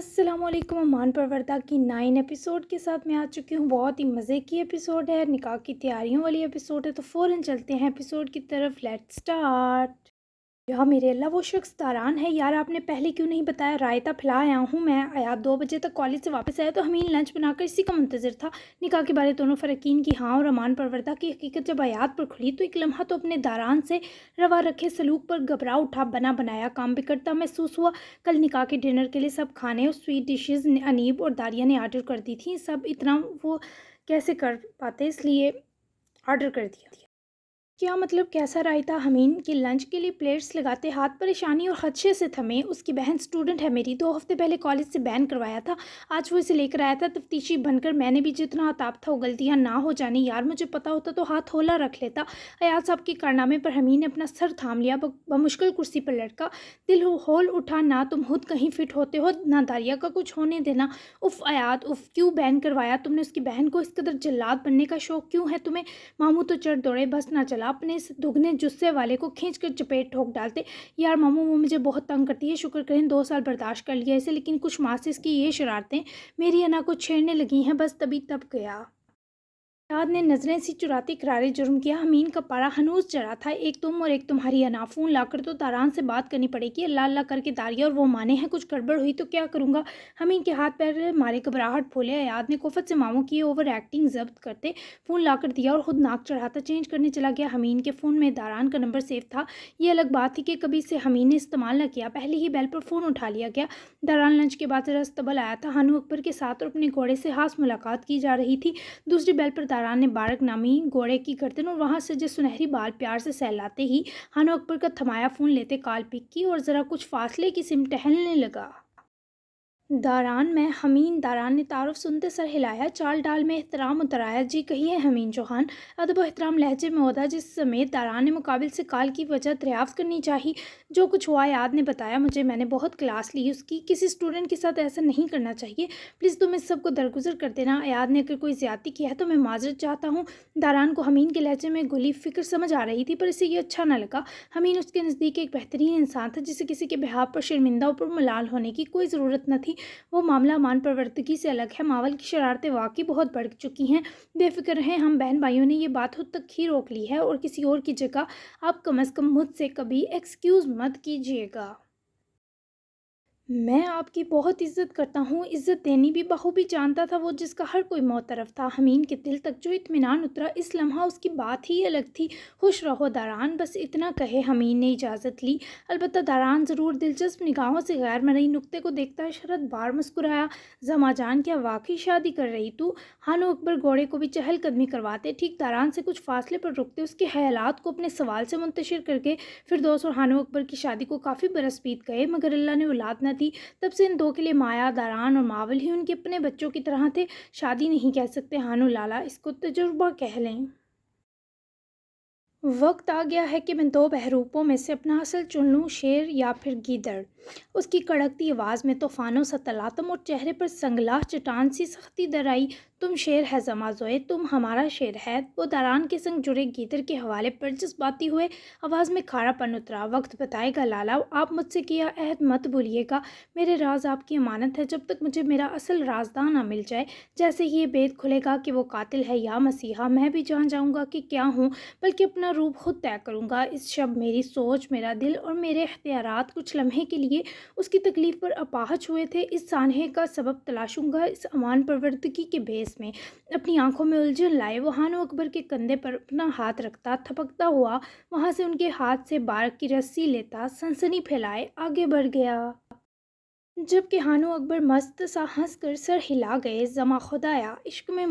السلام علیکم امان پروردہ کی 9 ایپیسوڈ کے ساتھ میں آ چکی ہوں۔ بہت ہی مزے کی ایپیسوڈ ہے، نکاح کی تیاریوں والی ایپیسوڈ ہے، تو فوراً چلتے ہیں ایپیسوڈ کی طرف۔ Let's start. یا میرے اللہ، وہ شخص داران ہے یار، آپ نے پہلے کیوں نہیں بتایا؟ رائتہ پھیلا آیا ہوں میں۔ آیات 2 بجے تک کالج سے واپس آیا تو ہمیں لنچ بنا کر اسی کا منتظر تھا۔ نکاح کے بارے دونوں فریقین کی ہاں اور امان پروردہ کی حقیقت جب آیات پر کھلی تو ایک لمحہ تو اپنے داران سے روا رکھے سلوک پر گھبرا اٹھا، بنا بنایا کام بگڑتا محسوس ہوا۔ کل نکاح کے ڈنر کے لیے سب کھانے اور سویٹ ڈشز انیب اور داریہ نے آرڈر کر دی تھیں۔ سب اتنا وہ کیسے کر پاتے، اس لیے آرڈر کر دیا۔ کیا مطلب کیسا رائتہ؟ حمین کی لنچ کے لیے پلیٹس لگاتے ہاتھ پریشانی اور خدشے سے تھمے۔ اس کی بہن اسٹوڈنٹ ہے میری، 2 ہفتے پہلے کالج سے بین کروایا تھا، آج وہ اسے لے کر آیا تھا تفتیشی بن کر۔ میں نے بھی جتنا عتاب تھا وہ غلطیاں نہ ہو جانے یار، مجھے پتہ ہوتا تو ہاتھ ہولا رکھ لیتا۔ ایاز صاحب کے کارنامے پر حمین نے اپنا سر تھام لیا، بمشکل کرسی پر لٹکا، دل ہول اٹھا۔ نہ تم خود کہیں فٹ ہوتے ہو، نہ داریہ کا کچھ ہونے دینا۔ اف ایاد اف، کیوں بین کروایا تم نے اس کی بہن کو؟ اس قدر جلاد بننے کا شوق کیوں ہے تمہیں؟ ماموں تو چڑھ دوڑے، بس نہ چلا، اپنے اس دگنے جثے والے کو کھینچ کر چپیٹ ٹھوک ڈالتے۔ یار ماموں، وہ مجھے بہت تنگ کرتی ہے، شکر کریں 2 سال برداشت کر لیا اسے، لیکن کچھ ماہ سے اس کی یہ شرارتیں میری انا کو چھیڑنے لگی ہیں، بس تبھی تب گیا۔ ایاد نے نظریں سی چراتے اقرار جرم کیا۔ حمین کا پارا ہنوز چڑھا تھا، ایک تم اور ایک تمہاری انا، فون لا کر تو داران سے بات کرنی پڑے گی۔ اللہ اللہ کر کے داریہ اور وہ مانے ہیں، کچھ گڑبڑ ہوئی تو کیا کروں گا؟ حمین کے ہاتھ پیر مارے گھبراہٹ پھولے۔ ایاد نے کوفت سے ماموں کی اوور ایکٹنگ ضبط کرتے فون لا کر دیا اور خود ناک چڑھاتا چینج کرنے چلا گیا۔ حمین کے فون میں داران کا نمبر سیو تھا، یہ الگ بات تھی کہ کبھی اسے حمین نے استعمال نہ کیا۔ پہلی ہی بیل پر فون اٹھا لیا گیا۔ داران لنچ کے بعد ذرا استبل آیا تھا، ہانو اکبر کے ساتھ اور اپنے گھوڑے سے خاص ملاقات کی جا رہی تھی۔ دوسری بیل پر داران نے بارک نامی گھوڑے کی گردن اور وہاں سجے سنہری بال پیار سے سہلاتے ہی ہانو اکبر کا تھمایا فون لیتے کال پک کی اور ذرا کچھ فاصلے کی سمت ٹہلنے لگا۔ داران، میں حمین۔ داران نے تعارف سنتے سر ہلایا، چال ڈال میں احترام اترایا۔ جی کہیے حمین چوہان، ادب و احترام لہجے میں ہوتا جس سمیت داران نے مقابل سے کال کی وجہ دریافت کرنی چاہی۔ جو کچھ ہوا ایاد نے بتایا مجھے، میں نے بہت کلاس لی اس کی، کسی اسٹوڈنٹ کے ساتھ ایسا نہیں کرنا چاہیے، پلیز تم اس سب کو درگزر کر دینا۔ ایاد نے اگر کوئی زیادتی کی ہے تو میں معذرت چاہتا ہوں۔ داران کو حمین کے لہجے میں گلی فکر سمجھ آ رہی تھی، پر اسے یہ اچھا نہ لگا۔ حمین اس کے نزدیک ایک بہترین انسان تھا جسے کسی کے بہاف پر شرمندہ اور پر ملال ہونے کی کوئی ضرورت نہ تھی۔ وہ معاملہ امان پروردگی سے الگ ہے، ماول کی شرارتیں واقعی بہت بڑھ چکی ہیں۔ بے فکر رہیں، ہم بہن بھائیوں نے یہ بات خود تک ہی روک لی ہے، اور کسی اور کی جگہ آپ کم از کم مجھ سے کبھی ایکسکیوز مت کیجیے گا۔ میں آپ کی بہت عزت کرتا ہوں، عزت دینی بھی بخوبی جانتا تھا وہ، جس کا ہر کوئی معترف تھا۔ حمین کے دل تک جو اطمینان اترا، اس لمحہ اس کی بات ہی الگ تھی۔ خوش رہو داران، بس اتنا کہے حمین نے اجازت لی۔ البتہ داران ضرور دلچسپ نگاہوں سے غیر مرئی نکتے کو دیکھتا شرط بار مسکرایا۔ زما جان، کیا واقعی شادی کر رہی تو؟ ہانو اکبر گھوڑے کو بھی چہل قدمی کرواتے ٹھیک داران سے کچھ فاصلے پر رکتے اس کے خیالات کو اپنے سوال سے منتشر کر کے فردوس اور ہانو اکبر کی شادی کو کافی برس بیت گئے، مگر اللہ نے اولاد نہ دی۔ تب سے ان 2 کے لیے مایا، داران اور ماول ہی ان کے اپنے بچوں کی طرح تھے۔ شادی نہیں کہہ سکتے ہانو لالا، اس کو تجربہ کہہ لیں۔ وقت آ گیا ہے کہ میں 2 بحروپوں میں سے اپنا اصل چن لوں، شیر یا پھر گیدڑ۔ اس کی کڑکتی آواز میں طوفانوں سا تلاطم اور چہرے پر سنگلاخ چٹان سی سختی در آئی۔ تم شیر ہے زمازوئے، تم ہمارا شیر ہے۔ وہ داران کے سنگ جڑے گیدڑ کے حوالے پر جذباتی ہوئے، آواز میں کھارا پن اترا۔ وقت بتائے گا لالا، آپ مجھ سے کیا عہد مت بھولیے گا، میرے راز آپ کی امانت ہے، جب تک مجھے میرا اصل رازداں نہ مل جائے۔ جیسے ہی یہ بید کھلے گا کہ وہ قاتل ہے یا مسیحا، میں بھی جان جاؤں گا کہ کیا ہوں، بلکہ اپنا روپ خود طے کروں گا۔ اس شب میری سوچ، میرا دل اور میرے اختیارات کچھ لمحے کے لیے اس کی تکلیف پر اپاہج ہوئے تھے۔ اس سانحے کا سبب تلاشوں گا اس امان پروردگی کے بھیس میں۔ اپنی آنکھوں میں الجھن لائے وہ ہانو اکبر کے کندھے پر اپنا ہاتھ رکھتا، تھپکتا ہوا وہاں سے ان کے ہاتھ سے بارک کی رسی لیتا، سنسنی پھیلائے آگے بڑھ گیا۔ جب کہ ہانو اکبر مست سا ہنس کر سر ہلا گئے، زما خدایا، عشق میں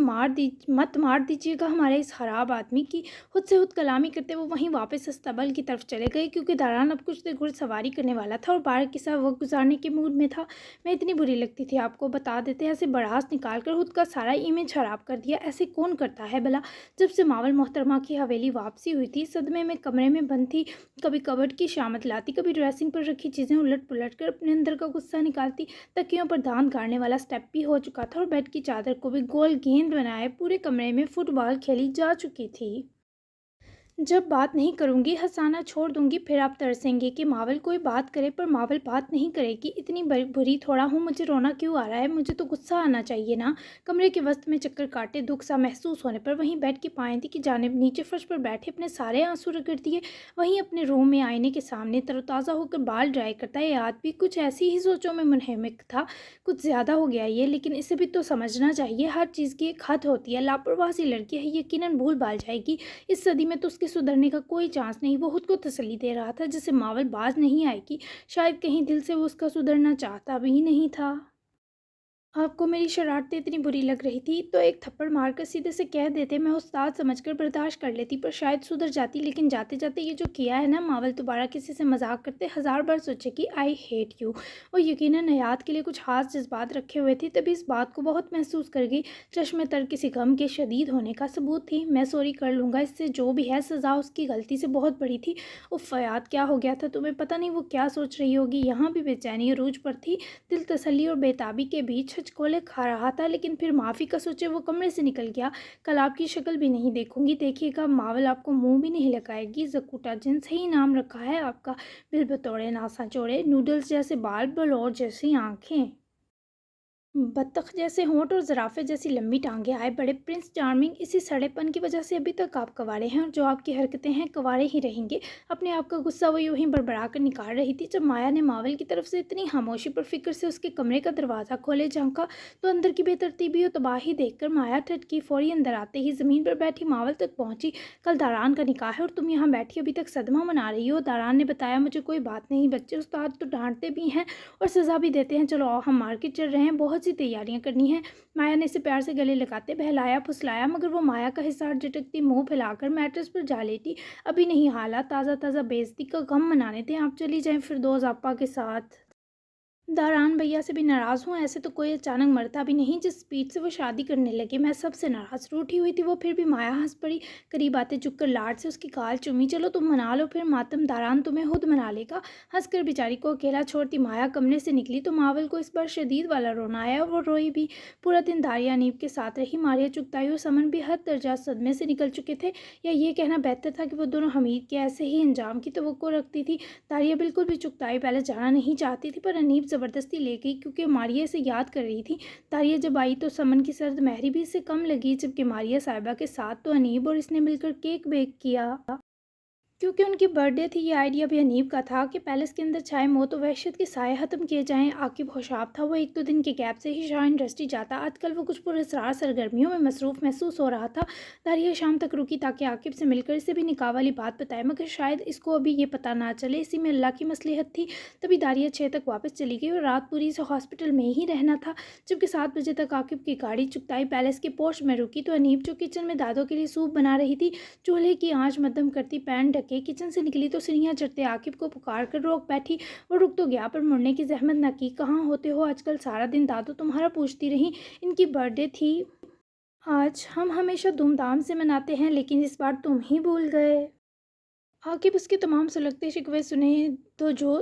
مت مار دیجیے گا ہمارے اس خراب آدمی کی۔ خود سے خود کلامی کرتے وہ وہیں واپس استبل کی طرف چلے گئے، کیونکہ داران اب کچھ دیر گھڑ سواری کرنے والا تھا اور بارک کے ساتھ وقت گزارنے کے موڈ میں تھا۔ میں اتنی بری لگتی تھی آپ کو، بتا دیتے ایسے بڑاس نکال کر خود کا سارا امیج خراب کر دیا، ایسے کون کرتا ہے بھلا؟ جب سے ماول محترمہ کی حویلی واپسی ہوئی تھی، صدمے میں کمرے میں بند تھی، کبھی کبڈ کی شامت لاتی، کبھی ڈریسنگ پر رکھی چیزیں الٹ پلٹ کر اپنے اندر کا غصہ نکالتی۔ تکیوں پر دانت گاڑنے والا سٹیپ بھی ہو چکا تھا اور بیڈ کی چادر کو بھی گول گیند بنائے پورے کمرے میں فٹ بال کھیلی جا چکی تھی۔ जब बात नहीं करूँगी, हँसाना छोड़ दूँगी, फिर आप तरसेंगे कि मावल कोई बात करे पर मावल बात नहीं करेगी। इतनी बुरी थोड़ा हूँ, मुझे रोना क्यों आ रहा है? मुझे तो गुस्सा आना चाहिए ना। कमरे के वसत में चक्कर काटे, दुख सा महसूस होने पर वहीं बेड की पायंदी की जानिब नीचे फर्श पर बैठे अपने सारे आंसू रगड़ दिए। वहीं अपने रूम में आईने के सामने तरोताज़ा होकर बाल ड्राई करता है याद भी कुछ ऐसी ही सोचों में मुनहमिक था। कुछ ज़्यादा हो गया ये, लेकिन इसे भी तो समझना चाहिए, हर चीज़ की एक हद होती है। लापरवाह सी लड़की है, यकीनन भूल भाल जाएगी। इस सदी में तो उसके सुधरने का कोई चांस नहीं। वो खुद को तसल्ली दे रहा था जैसे मावल बाज नहीं आएगी। शायद कहीं दिल से वो उसका सुधरना चाहता भी नहीं था। आपको मेरी शरारतें इतनी बुरी लग रही थी तो एक थप्पड़ मारकर सीधे से कह देते, मैं उस्ताद समझकर बर्दाश्त कर लेती, पर शायद सुधर जाती। लेकिन जाते जाते ये जो किया है ना मावल, दोबारा किसी से मजाक करते 1000 बार सोचे कि आई हेट यू। वो यकीनन हयात के लिए कुछ खास जज्बात रखे हुए थी, तभी इस बात को बहुत महसूस कर गई। चश्मे तर किसी गम के शदीद होने का सबूत थी। मैं सॉरी कर लूँगा, इससे जो भी है सज़ा उसकी गलती से बहुत बड़ी थी। उफ फयाद, क्या हो गया था तुम्हें? पता नहीं वो क्या सोच रही होगी। यहाँ भी बेचैनी अरूज पर थी। दिल तसल्ली और बेताबी के बीच हिचकोले खा रहा था, लेकिन फिर माफ़ी का सोचे वो कमरे से निकल गया। कल आपकी शक्ल भी नहीं देखूंगी, देखिएगा मावल आपको मुंह भी नहीं लगाएगी। जकूटा जिन सही नाम रखा है आपका। बिल बतौड़े नासा चौड़े, नूडल्स जैसे बाल, बलौर जैसी आंखें, बत्तख जैसे होंठ और ज़राफ़े जैसी लंबी टांगें। आए बड़े प्रिंस चार्मिंग, इसी सड़ेपन की वजह से अभी तक आप कवारे हैं, और जो आपकी हरकतें हैं कवारे ही रहेंगे। अपने आप का गुस्सा वो यूं ही बड़बड़ा कर निकाल रही थी जब माया ने मावल की तरफ से इतनी खामोशी पर फिक्र से उसके कमरे का दरवाज़ा खोले झांका तो अंदर की बेतरतीबी और तबाही देखकर माया ठटकी। फौरी अंदर आते ही ज़मीन पर बैठी मावल तक पहुंची। कल दारान का निकाह है और तुम यहाँ बैठी अभी तक सदमा मना रही हो। दारान ने बताया मुझे कोई बात नहीं, बच्चे उस्ताद तो डांटते भी हैं और सज़ा भी देते हैं। चलो आओ, हम मार्केट चल रहे हैं, बहुत सी तैयारियां करनी है। माया ने इसे प्यार से गले लगाते बहलाया फुसलाया, मगर वो माया का हिसार झटकती मुंह फैलाकर मैट्रेस पर जा लेटी। अभी नहीं, हालात ताज़ा ताज़ा बेइज्जती का गम मनाने थे, आप चली जाएं फिरदौस आपा के साथ। दारान भैया से भी नाराज़ हूँ, ऐसे तो कोई अचानक मरता भी नहीं जिस स्पीड से वो शादी करने लगे। मैं सबसे नाराज़ रूठी हुई थी वो, फिर भी माया हंस पड़ी। करीब आते झुककर लाड से उसकी गाल चूमी। चलो तुम मना लो फिर मातम, दारान तुम्हें खुद मना लेगा। हंसकर बेचारी को अकेला छोड़ती माया कमरे से निकली तो मावल को इस बार शदीद वाला रोना आया और वो रोई भी। पूरा दिन दारिया नीब के साथ रही। मारिया चुगताई और समन भी हर दर्जा सदमे से निकल चुके थे, या ये कहना बेहतर था कि वो दोनों हमीद के ऐसे ही अंजाम की तवक्को रखती थी। दारिया बिल्कुल भी चुगताई पहले जाना नहीं चाहती थी, पर अनीब ज़बरदस्ती ले गई क्योंकि मारिया इसे याद कर रही थी। दारिया जब आई तो समन की सर्द महरी भी इससे कम लगी, जबकि मारिया साहिबा के साथ तो अनीब और इसने मिलकर केक बेक किया। क्योंकि उनकी बर्थडे थी, ये आइडिया भी अनीब का था कि पैलेस के अंदर छाए मौत और वहशत के साए ख़त्म किए जाएं। आकिब होशाब था, वो एक दो दिन के गैप से ही शाह इंडस्ट्री जाता। आजकल वो कुछ पुरस्रार सरगर्मियों में मसरूफ़ महसूस हो रहा था। दारिया शाम तक रुकी ताकि आकिब से मिलकर इसे भी निकाह वाली बात बताए, मगर शायद इसको अभी ये पता ना चले, इसी में अल्लाह की मसलहत थी। तभी दारिया 6 तक वापस चली गई और रात पूरी से हॉस्पिटल में ही रहना था। जबकि 7 बजे तक आकिब की गाड़ी चुगताई पैलेस के पोर्च में रुकी तो अनीब जो किचन में दादों के लिए सूप बना रही थी, चूल्हे की आंच मध्यम करती पैन ढके किचन से निकली तो सीढ़ियां चढ़ते आकिब को पुकार कर रोक बैठी। वो रुक तो गया पर मुड़ने की जहमत न की। कहाँ होते हो आजकल? सारा दिन दादू तुम्हारा पूछती रही। इनकी बर्थडे थी आज, हम हमेशा धूमधाम से मनाते हैं, लेकिन इस बार तुम ही भूल गए। आकिब उसके तमाम सुलगते शिकवे सुने तो जो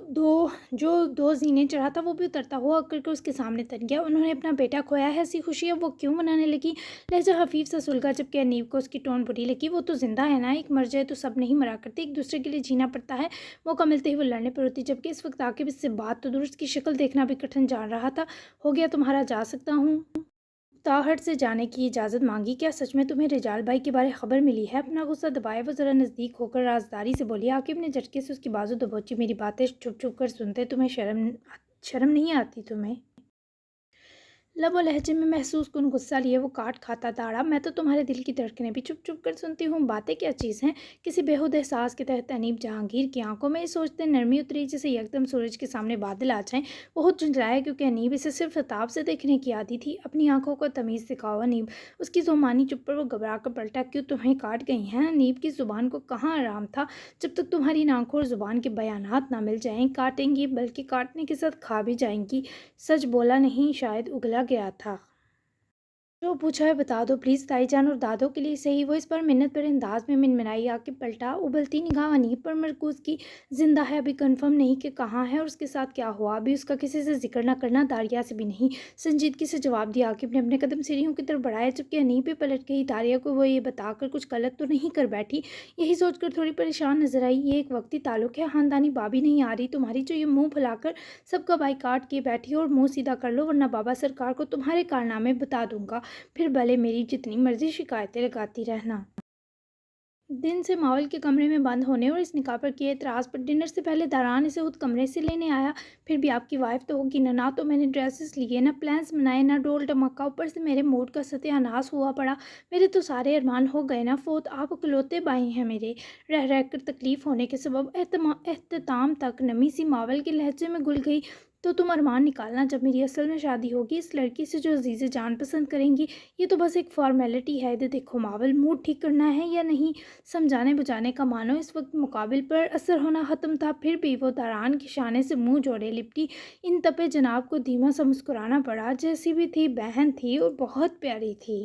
दो जीने चढ़ा था वो भी उतरता हुआ करके उसके सामने तन गया। उन्होंने अपना बेटा खोया है, ऐसी खुशी अब वो क्यों मनाने लगी? लहजा हफीफ सा सुलगा, जबकि अनीब को उसकी टोन बुरी लगी। वो तो जिंदा है ना, एक मर जाए तो सब नहीं मरा करते, एक दूसरे के लिए जीना पड़ता है। मौका मिलते ही वो लड़ने पर होती, जबकि इस वक्त आकिब इससे बात तो दुरुस्त की शक्ल देखना भी कठिन जान रहा था। हो गया तुम्हारा, जा सकता हूँ? ताहट से जाने की इजाज़त मांगी। क्या सच में तुम्हें रिजाल भाई के बारे खबर मिली है? अपना गुस्सा दबाए वो ज़रा नज़दीक होकर राजदारी से बोली। आकिब ने झटके से उसकी बाजू दबोची। मेरी बातें छुप छुप कर सुनते, तुम्हें शर्म नहीं आती तुम्हें? लब और लहजे में महसूस कुन गुस्सा लिए वो काट खाता दाड़ा। मैं तो तुम्हारे दिल की धड़कनें भी चुप चुप कर सुनती हूँ, बातें क्या चीज़ हैं? किसी बेहूद एहसास के तहत अनीब जहांगीर की आंखों में ये सोचते नरमी उतरी जैसे यकदम सूरज के सामने बादल आ जाएं। बहुत झुंझलाया क्योंकि अनीब इसे सिर्फ सताब से देखने की आदी थी। अपनी आंखों को तमीज़ सिखाओ अनीब। उसकी जुबानी चुप पर वो घबरा कर पलटा। क्यों, तुम्हें काट गई हैं? अनीब की ज़ुबान को कहाँ आराम था जब तक तुम्हारी इन आंखों और ज़ुबान के बयानात ना मिल जाएं। काटेंगी, बल्कि काटने के साथ खा भी जाएंगी। सच बोला नहीं, शायद उगला गया था। जो पूछा है बता दो प्लीज़ ताईजान, और दादों के लिए सही। वो इस पर मिन्नत भरे अंदाज में मिनमिनाई। आके पलटा, उबलती निगाह अनीब पर मरकूज की। जिंदा है, अभी कंफर्म नहीं कि कहाँ है और उसके साथ क्या हुआ। अभी उसका किसी से जिक्र ना करना, दारिया से भी नहीं। संजीदगी से जवाब दिया। आकिब ने अपने कदम सीढ़ियों की तरफ बढ़ाया, जबकि अनीब भी पलट गई। दारिया को वो ये बताकर कुछ गलत तो नहीं कर बैठी, यही सोचकर थोड़ी परेशान नजर आई। ये एक वक्ती ताल्लुक है, खानदानी बाबी नहीं आ रही तुम्हारी जो ये मुंह फुलाकर सबका बाइकाट किए बैठी हो। और मुंह सीधा कर लो, वरना बाबा सरकार को तुम्हारे कारनामे बता दूंगा। फिर भले मेरी जितनी मर्जी शिकायतें लगाती रहना। दिन से मावल के कमरे में बंद होने और इस निकाह पर किए एतराज़ पर डिनर से पहले दारान इसे खुद कमरे से लेने आया। फिर भी आपकी वाइफ तो होगी ना तो मैंने ड्रेसेस लिए, ना प्लान्स बनाए, ना डोल धमाका। ऊपर से मेरे मूड का सत्यानाश हुआ पड़ा। मेरे तो सारे अरमान हो गए ना फोत। आप इकलौते भाई हैं मेरे। रह रह कर तकलीफ़ होने के सबब एहतमाम तक नमी सी मावल के लहजे में घुल गई। तो तुम अरमान निकालना जब मेरी असल में शादी होगी इस लड़की से जो अजीज़ जान पसंद करेंगी। ये तो बस एक फॉर्मेलिटी है। दे देखो मावल, मूड ठीक करना है या नहीं, समझाने बुझाने का मानो इस वक्त मुकाबिल पर असर होना ख़त्म था। फिर भी वो दारान के शाने से मुंह जोड़े लिपटी। इन तपे जनाब को धीमा सा मुस्कुराना पड़ा। जैसी भी थी बहन थी और बहुत प्यारी थी।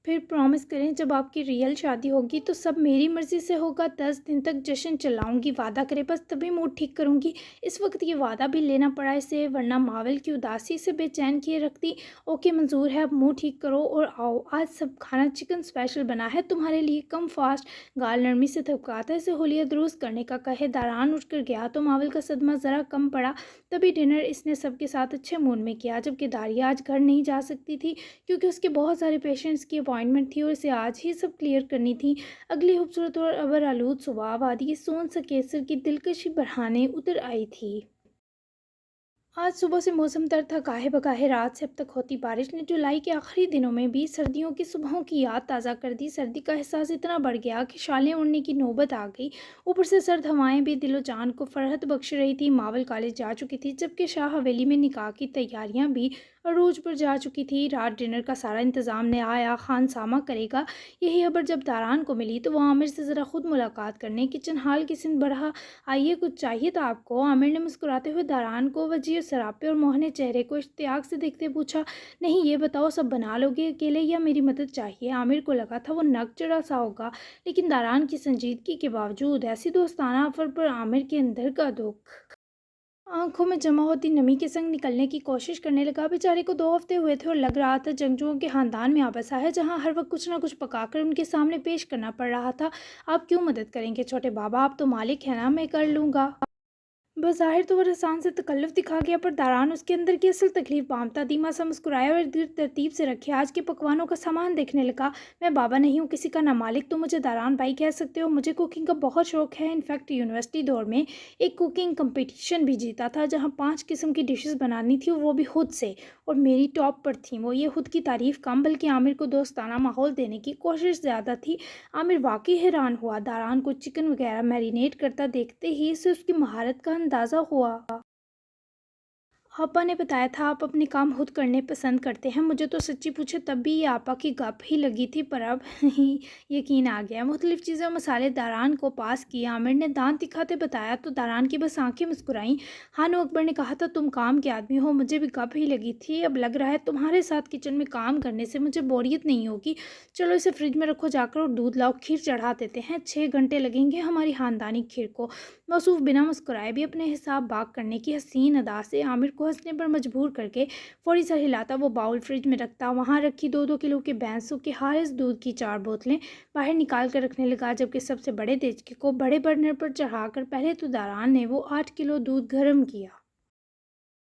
फिर प्रॉमिस करें जब आपकी रियल शादी होगी तो सब मेरी मर्ज़ी से होगा। 10 दिन तक जश्न चलाऊंगी, वादा करे बस तभी मूड ठीक करूंगी। इस वक्त ये वादा भी लेना पड़ा इसे, वरना मावल की उदासी से बेचैन किए रखती। ओके मंजूर है, अब मूड ठीक करो और आओ। आज सब खाना चिकन स्पेशल बना है तुम्हारे लिए, कम फास्ट। गाल नरमी से थपकाता इसे होलिया दुरुस्त करने का कहे। दारान उठकर गया तो मावल का सदमा ज़रा कम पड़ा। तभी डिनर इसने सबके साथ अच्छे मूड में किया, जबकि दारिया आज घर नहीं जा सकती थी क्योंकि उसके बहुत सारे पेशेंट्स की अपॉइंटमेंट थी और इसे आज ही सब क्लियर करनी थी। अगली खूबसूरत और अबर आलूद सुबह वादी सोन सा केसर की दिलकशी बढ़ाने उतर आई थी। आज सुबह से मौसम तर था, गाहे बगाहे रात से अब तक होती बारिश ने जुलाई के आखिरी दिनों में भी सर्दियों की सुबहों की याद ताज़ा कर दी। सर्दी का एहसास इतना बढ़ गया कि शालें उड़ने की नौबत आ गई। ऊपर से सर्द हवाएं भी दिलो जान को फरहत बख्श रही थी। मावल कॉलेज जा चुकी थी, जबकि शाह हवेली में निकाह की तैयारियां भी अरूज पर जा चुकी थी। रात डिनर का सारा इंतज़ाम ने आया खान सामा करेगा, यही खबर जब दारान को मिली तो वह आमिर से ज़रा खुद मुलाकात करने किचन हाल की सिंध बढ़ा। आइए, कुछ चाहिए था आपको? आमिर ने मुस्कुराते हुए दारान को वजीर सरापे और मोहने चेहरे को इश्तियाक से देखते पूछा। नहीं, ये बताओ सब बना लोगे अकेले या मेरी मदद चाहिए? आमिर को लगा था वो नक चढ़ा सा होगा, लेकिन दारान की संजीदगी के बावजूद ऐसी दोस्ताना ऑफर पर आमिर के अंदर का दुख आंखों में जमा होती नमी के संग निकलने की कोशिश करने लगा। बेचारे को 2 हफ्ते हुए थे और लग रहा था जंगजुओं के खानदान में आ बसा है, जहाँ हर वक्त कुछ ना कुछ पकाकर उनके सामने पेश करना पड़ रहा था। आप क्यों मदद करेंगे छोटे बाबा, आप तो मालिक है ना, मैं कर लूँगा। बज़ाहिर तो वो रसान से तकल्लुफ़ दिखा गया, पर दारान उसके अंदर की असल तकलीफ़ पामता। धीमा सा मुस्कुराया और इर्द-गिर्द तरतीब से रखे आज के पकवानों का सामान देखने लगा। मैं बाबा नहीं हूँ किसी का, ना मालिक। तुम मुझे दारान भाई कह सकते हो। मुझे कुकिंग का बहुत शौक़ है। इनफैक्ट यूनिवर्सिटी दौर में एक कुकिंग कंपटीशन भी जीता था, जहाँ 5 किस्म की डिशेज़ बनानी थी, वो भी खुद से, और मेरी टॉप पर थी वो। ये खुद की तारीफ़ कम, बल्कि आमिर को दोस्ताना माहौल देने की कोशिश ज़्यादा थी। आमिर वाक़ई हैरान हुआ। दारान को चिकन वगैरह मैरिनेट करता देखते ही इसे उसकी महारत का अंदाज़ा हुआ। आपा ने बताया था आप अपने काम खुद करने पसंद करते हैं। मुझे तो सच्ची पूछे तब भी ये आपा की गप ही लगी थी, पर अब ही यकीन आ गया। मुख्तलिफ चीज़ें और मसाले दारान को पास किए। आमिर ने दांत दिखाते बताया तो दारान की बस आंखें मुस्कुराईं। हानो अकबर ने कहा था तुम काम के आदमी हो, मुझे भी गप ही लगी थी। अब लग रहा है तुम्हारे साथ किचन में काम करने से मुझे बोरियत नहीं होगी। चलो इसे फ्रिज में रखो जाकर और दूध लाओ, खीर चढ़ा देते हैं। 6 घंटे लगेंगे हमारी ख़ानदानी खीर को। मौसूफ बिना मुस्कुराए भी अपने हिसाब बाग करने की हसीन अदा से आमिर को हंसने पर मजबूर करके फौरी सा हिलाता वो बाउल फ्रिज में रखता। वहाँ रखी 2-2 किलो के भैंसों के हारिस दूध की 4 बोतलें बाहर निकाल कर रखने लगा, जबकि सबसे बड़े देचके को बड़े बर्नर पर चढ़ाकर पहले तो दारान ने वो 8 किलो दूध गर्म किया।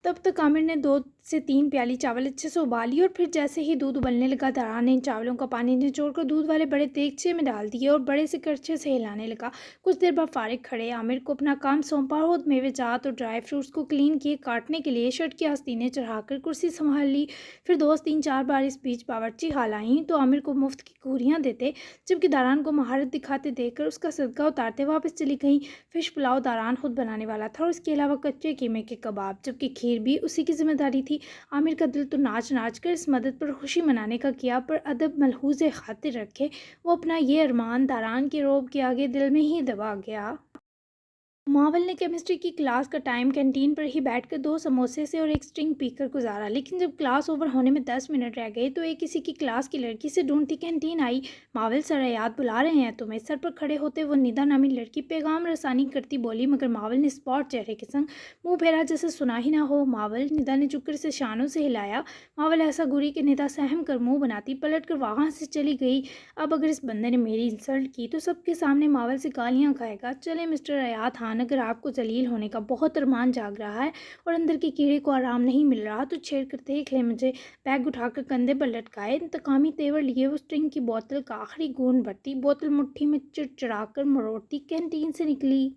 तब तक आमिर ने 2 से 3 प्याली चावल अच्छे से उबाल लिए और फिर जैसे ही दूध उबलने लगा दारान ने इन चावलों का पानी निचोड़कर दूध वाले बड़े देगचे में डाल दिए और बड़े से करछे से हिलाने लगा। कुछ देर बाद फारिग खड़े आमिर को अपना काम सौंपा और मेवे जात और ड्राई फ्रूट्स को क्लीन किए काटने के लिए शर्ट की आस्तीनें चढ़ाकर कुर्सी संभाल ली। फिर दोस्त 3-4 बार इस बीच बावर्ची खाला आईं तो आमिर को मुफ्त की घूरियाँ देते, जबकि दारान को महारत दिखाते देखकर उसका सदका उतारते वापस चली गईं। फिश पुलाव दारान खुद बनाने वाला था और इसके अलावा कच्चे कीमे के कबाब, जबकि खीर भी उसी की जिम्मेदारी थी। आमिर का दिल तो नाच नाच कर इस मदद पर खुशी मनाने का किया, पर अदब मलहूज़े खातिर रखे वो अपना ये अरमान दारान के रोब के आगे दिल में ही दबा गया। मावल ने केमिस्ट्री की क्लास का टाइम कैंटीन पर ही बैठकर 2 समोसे से और एक स्ट्रिंग पीकर गुजारा, लेकिन जब क्लास ओवर होने में 10 मिनट रह गए तो एक किसी की क्लास की लड़की से ढूंढती कैंटीन आई। मावल सर याद बुला रहे हैं तुम्हें। सर पर खड़े होते वो निदा नामी लड़की पैगाम रसानी करती बोली, मगर मावल ने स्पॉट चेहरे के संग मुंह फेरा जैसे सुना ही ना हो। मावल, निदा ने चुपकर से शानों से हिलाया। मावल ऐसा घूरी कि निदा सहम कर मुंह बनाती पलट कर वहाँ से चली गई। अब अगर इस बंदे ने मेरी इंसल्ट की तो सबके सामने मावल से गालियाँ खाएगा। चले मिस्टर अयात खान, अगर आपको जलील होने का बहुत अरमान जाग रहा है और अंदर के कीड़े को आराम नहीं मिल रहा तो छेड़ कर देख ले मुझे। बैग उठाकर कंधे पर लटकाए इंतकामी तेवर लिए वो स्ट्रिंग की बोतल का आखिरी घूंट भरती, बोतल मुट्ठी में चिड़चिड़ा कर मरोड़ती कैंटीन से निकली।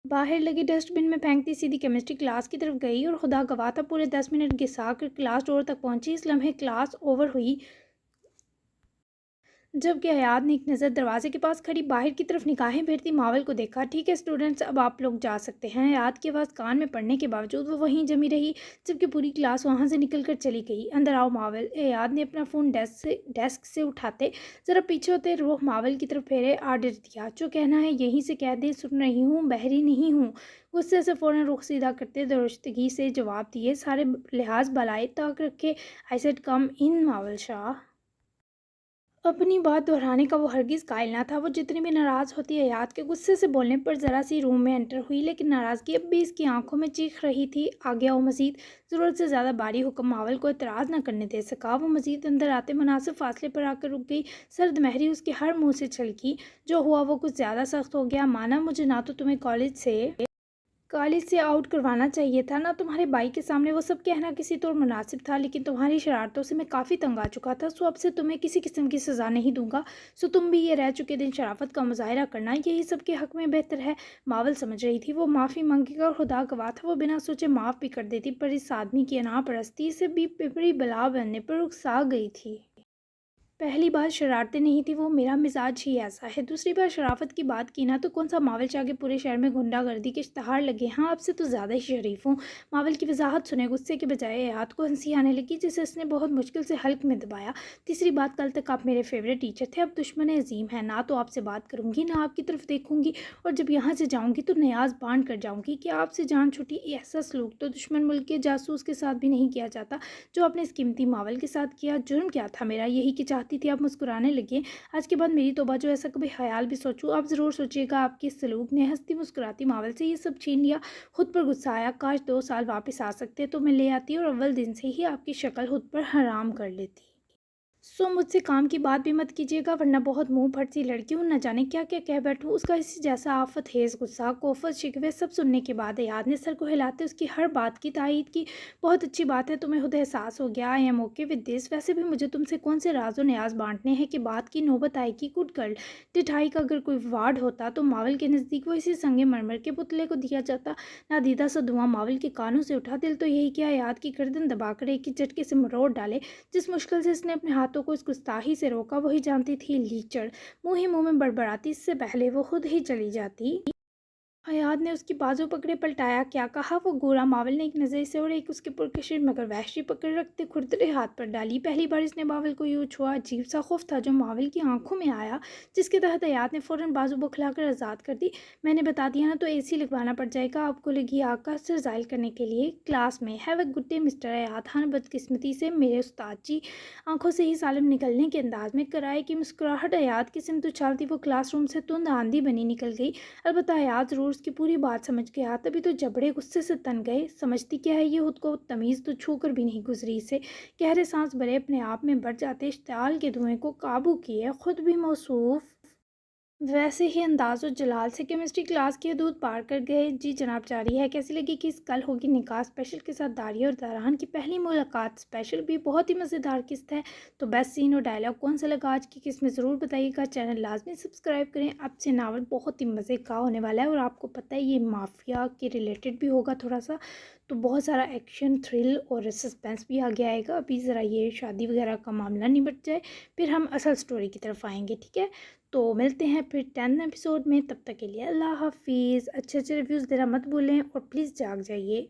बाहर लगे डस्टबिन में फेंकती सीधी केमिस्ट्री क्लास की तरफ गई और खुदा गवाह था पूरे 10 मिनट घिसा कर क्लास डोर तक पहुंची। इस लम्हे क्लास ओवर हुई जबकि हयात ने एक नज़र दरवाजे के पास खड़ी बाहर की तरफ निगाहें फेरती मावल को देखा। ठीक है स्टूडेंट्स, अब आप लोग जा सकते हैं। हयात की आवाज़ कान में पड़ने के बावजूद वो वहीं जमी रही जबकि पूरी क्लास वहाँ से निकल कर चली गई। अंदर आओ मावल। हयात ने अपना फ़ोन डेस्क से उठाते ज़रा पीछे होते रुख मावल की तरफ फेरे आर्डर दिया। जो कहना है यहीं से कह दे, सुन रही हूँ, बहरी नहीं हूँ। गुस्से से फ़ौरन रुख सीधा करते दुरुस्तगी से जवाब दिए, सारे लिहाज बलाए ताक रखे। आई सेड कम इन मावल शाह। अपनी बात दोहराने का वो हरगिज़ कायल ना था। वो जितनी भी नाराज़ होती हयात के गुस्से से बोलने पर ज़रा सी रूम में एंटर हुई, लेकिन नाराज़गी अब भी इसकी आंखों में चीख रही थी। आगे आओ मज़ीद। ज़रूरत से ज़्यादा भारी हुक्म मावल को एतराज़ न करने दे सका। वो मज़ीद अंदर आते मुनासिब फासले पर आकर रुक गई। सर्द महरी उसके हर मुँह से छलकी। जो हुआ वो कुछ ज़्यादा सख्त हो गया। माना मुझे ना तो तुम्हें कॉलेज से आउट करवाना चाहिए था, ना तुम्हारे भाई के सामने वो सब कहना किसी तौर मुनासिब था, लेकिन तुम्हारी शरारतों से मैं काफ़ी तंग आ चुका था। सो अब से तुम्हें किसी किस्म की सज़ा नहीं दूंगा। सो तुम भी ये रह चुके दिन शराफत का मुजाहरा करना, यही सबके हक़ में बेहतर है। मावल समझ रही थी वो माफ़ी मांगेगा और खुदा गवाह था वो बिना सोचे माफ़ भी कर देती, पर इस आदमी की अना परस्ती से भी पिपरी बला बनने पर उकसा गई थी। पहली बात शरारतें नहीं थी, वो मेरा मिजाज ही ऐसा है। दूसरी बार शराफत की बात की ना तो कौन सा मावल चाह के पूरे शहर में गुंडागर्दी के इश्तहार लगे। हाँ, अब से तो ज़्यादा ही शरीफ हूँ। मावल की वजाहत सुने गुस्से के बजाय हयात को हंसी आने लगी, जिसे उसने बहुत मुश्किल से हल्क में दबाया। तीसरी बात, कल तक आप मेरे फेवरेट टीचर थे, अब दुश्मन अजीम है। ना तो आपसे बात करूँगी ना आपकी तरफ देखूँगी, और जब यहाँ से जाऊँगी तो न्याज बांट कर जाऊँगी कि आपसे जान छुटी। ऐसा सलूक तो दुश्मन मुल्क के जासूस के साथ भी नहीं किया जाता जो आपने इस कीमती मावल के साथ किया। जुर्म क्या था मेरा? यही कि चाहती थी आप मुस्कुराने लगे। आज के बाद मेरी तौबा, जो ऐसा कभी ख्याल भी सोचूं। आप ज़रूर सोचिएगा आपके इस सलूक ने हंसती मुस्कुराती मावल से ये सब छीन लिया। खुद पर गुस्सा आया, काश 2 साल वापस आ सकते तो मैं ले आती और अव्वल दिन से ही आपकी शक्ल खुद पर हराम कर लेती। सो मुझसे काम की बात भी मत कीजिएगा, वरना बहुत मुंह फट सी लड़की हूँ, न जाने क्या क्या कह बैठूँ। उसका इसी जैसा आफत हेज़ गुस्सा, कोफत, शिकवे सब सुनने के बाद हयात ने सर को हिलाते उसकी हर बात की तायीद की। बहुत अच्छी बात है, तुम्हें खुद एहसास हो गया। I am okay with this. वैसे भी मुझे तुमसे कौन से राजो न्याज बांटने हैं कि बात की नौबत आएगी। Good girl. टिठाई का अगर कोई वार्ड होता तो मावल के नज़दीक वो इसी संगे मरमर के पुतले को दिया जाता। नादीदा सा धुआं मावल के कानों से उठा। दिल तो यही किया हयात की गर्दन दबाकर एक ही झटके से मरोड़ डाले। जिस मुश्किल से इसने अपने हाथों को इस गुस्ताखी से रोका वही जानती थी लीचड़ मुंह ही मुंह में बड़बड़ाती, इससे पहले वो खुद ही चली जाती। हयात ने उसकी बाजू पकड़े पलटाया। क्या कहा? वो गोरा। मावल ने एक नज़र से और एक उसके पुरकशिश मगर वहशी पकड़ रखते खुरदरे हाथ पर डाली। पहली बार इसने मावल को यूँ छुआ। अजीब सा खौफ था जो मावल की आंखों में आया, जिसके तहत हयात ने फ़ौरन बाजू बौखलाकर आज़ाद कर दी। मैंने बता दिया ना तो एसी लगवाना पड़ जाएगा आपको। लगी आग का असर ज़ायल करने के लिए क्लास में। Have a good day mister Hayat. हाँ, बदकिस्मती से मेरे उस्ताद जी आंखों से ही सालम निकलने के अंदाज में कराए की मुस्कुराहट हयात की सिमत उछालती वो क्लासरूम से तुंद आंधी बनी निकल गई। अलबत्ता हयात ज़रूर उसकी पूरी बात समझ गया, तभी तो जबड़े गुस्से से तन गए। समझती क्या है ये खुद को? तमीज़ तो छू कर भी नहीं गुजरी से। गहरे सांस भरे अपने आप में बढ़ जाते इश्तियाल के धुएं को काबू किए, खुद भी मौसूफ वैसे ही अंदाज़ और जलाल से केमिस्ट्री क्लास की हदूद पार कर गए। जी जनाब, जारी है। कैसी लगी कि कल होगी निकाह स्पेशल के साथ दारिया और दारान की पहली मुलाकात स्पेशल भी बहुत ही मज़ेदार किस्त है। तो बेस्ट सीन और डायलॉग कौन सा लगा आज की किस्त में ज़रूर बताइएगा। चैनल लाजमी सब्सक्राइब करें। अब से नावल बहुत ही मज़े का होने वाला है और आपको पता है ये माफिया के रिलेटेड भी होगा थोड़ा सा, तो बहुत सारा एक्शन, थ्रिल और सस्पेंस भी आगे आएगा। अभी ज़रा ये शादी वगैरह का मामला निपट जाए, फिर हम असल स्टोरी की तरफ आएंगे। ठीक है, तो मिलते हैं फिर 10 एपिसोड में। तब तक के लिए अल्लाह हाफिज़। अच्छे अच्छे रिव्यूज़ देना मत भूलें और प्लीज़ जाग जाइए।